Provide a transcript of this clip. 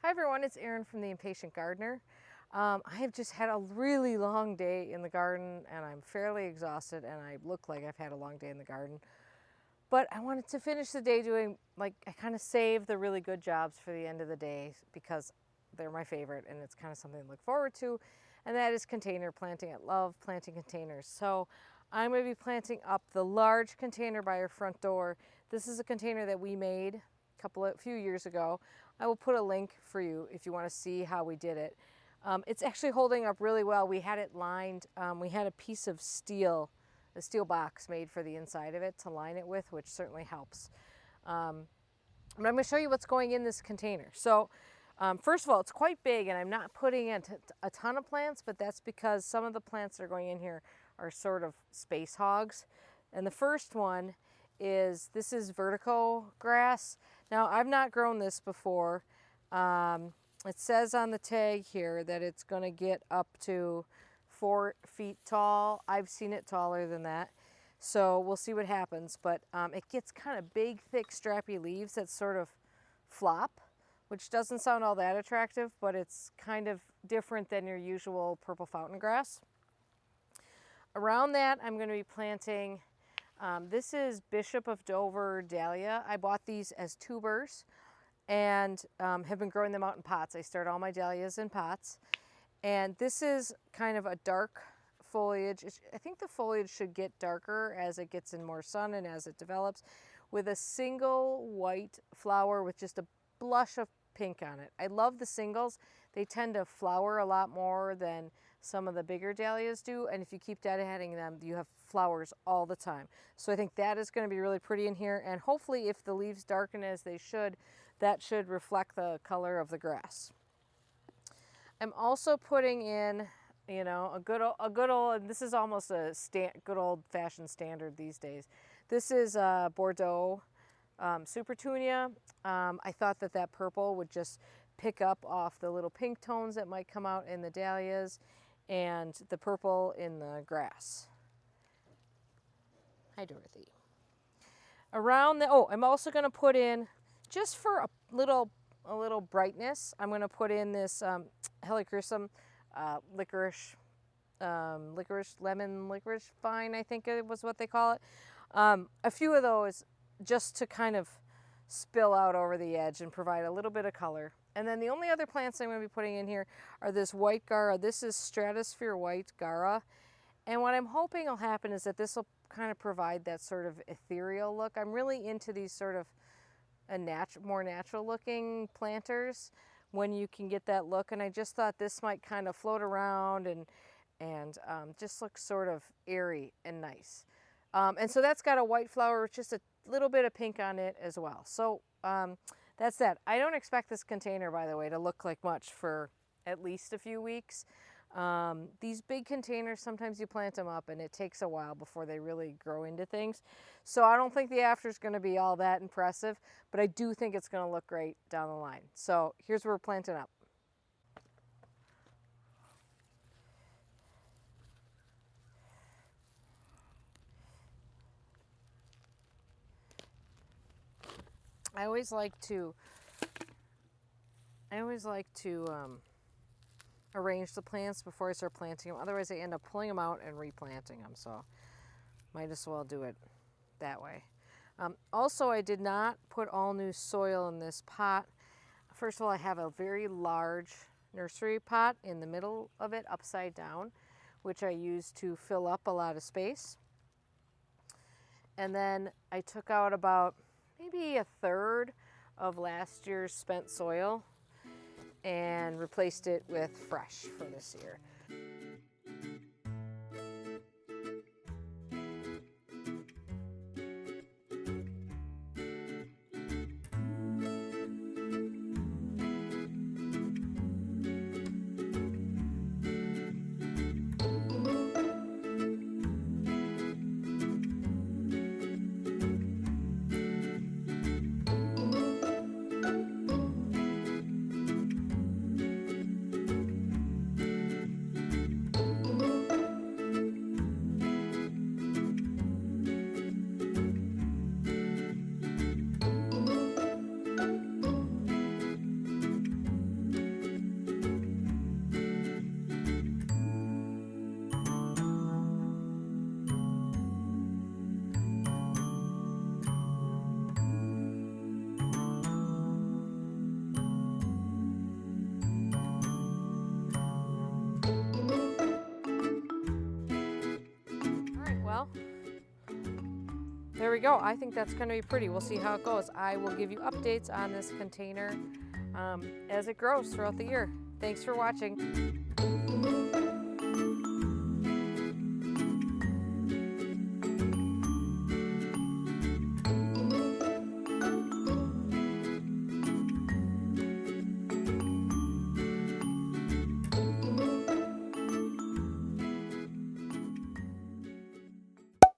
Hi everyone, it's Erin from the Impatient Gardener. I have just had a really long day in the garden and I'm fairly exhausted and I look like I've had a long day in the garden. But I wanted to finish the day doing, I kind of save the really good jobs for the end of the day because they're my favorite and it's kind of something to look forward to. And that is container planting. I love planting containers. So I'm going to be planting up the large container by our front door. This is a container that we made a few years ago. I will put a link for you if you want to see how we did it. It's actually holding up really well. We had it lined. We had a piece of steel, a steel box made for the inside of it to line it with, which certainly helps. But I'm going to show you what's going in this container. So first of all, it's quite big and I'm not putting in a ton of plants, but that's because some of the plants that are going in here are sort of space hogs. And the first one is, this is vertical grass. Now I've not grown this before. It says on the tag here that it's going to get up to 4 feet tall. I've seen it taller than that. So we'll see what happens, but it gets kind of big, thick, strappy leaves that sort of flop, which doesn't sound all that attractive, but it's kind of different than your usual purple fountain grass. Around that, I'm going to be planting, this is Bishop of Dover Dahlia. I bought these as tubers and have been growing them out in pots. I start all my dahlias in pots. And this is kind of a dark foliage. I think the foliage should get darker as it gets in more sun and as it develops, with a single white flower with just a blush of pink on it. I love the singles. They tend to flower a lot more than some of the bigger dahlias do, and if you keep deadheading them, you have flowers all the time. So I think that is going to be really pretty in here, and hopefully if the leaves darken as they should, that should reflect the color of the grass. I'm also putting in, you know, a good old, and this is almost a good old-fashioned standard these days. This is Bordeaux Supertunia. I thought that purple would just pick up off the little pink tones that might come out in the dahlias and the purple in the grass. Hi, Dorothy. Around the, I'm also going to put in, just for a little brightness, I'm going to put in this Helichrysum Licorice, lemon licorice vine, I think it was what they call it. A few of those just to kind of spill out over the edge and provide a little bit of color. And then the only other plants I'm going to be putting in here are this white Gara. This is Stratosphere white Gara. And what I'm hoping will happen is that this will kind of provide that sort of ethereal look. I'm really into these sort of more natural looking planters when you can get that look. And I just thought this might kind of float around and just look sort of airy and nice. And so that's got a white flower with just a little bit of pink on it as well. So that's that. I don't expect this container, by the way, to look like much for at least a few weeks. These big containers, sometimes you plant them up and it takes a while before they really grow into things. So I don't think the after is going to be all that impressive, but I do think it's going to look great down the line. So here's where we're planting up. I always like to arrange the plants before I start planting them. Otherwise I end up pulling them out and replanting them. So might as well do it that way. Also, I did not put all new soil in this pot. First of all, I have a very large nursery pot in the middle of it, upside down, which I use to fill up a lot of space. And then I took out about maybe a third of last year's spent soil and replaced it with fresh for this year. we go. I think that's going to be pretty. We'll see how it goes. I will give you updates on this container as it grows throughout the year. Thanks for watching.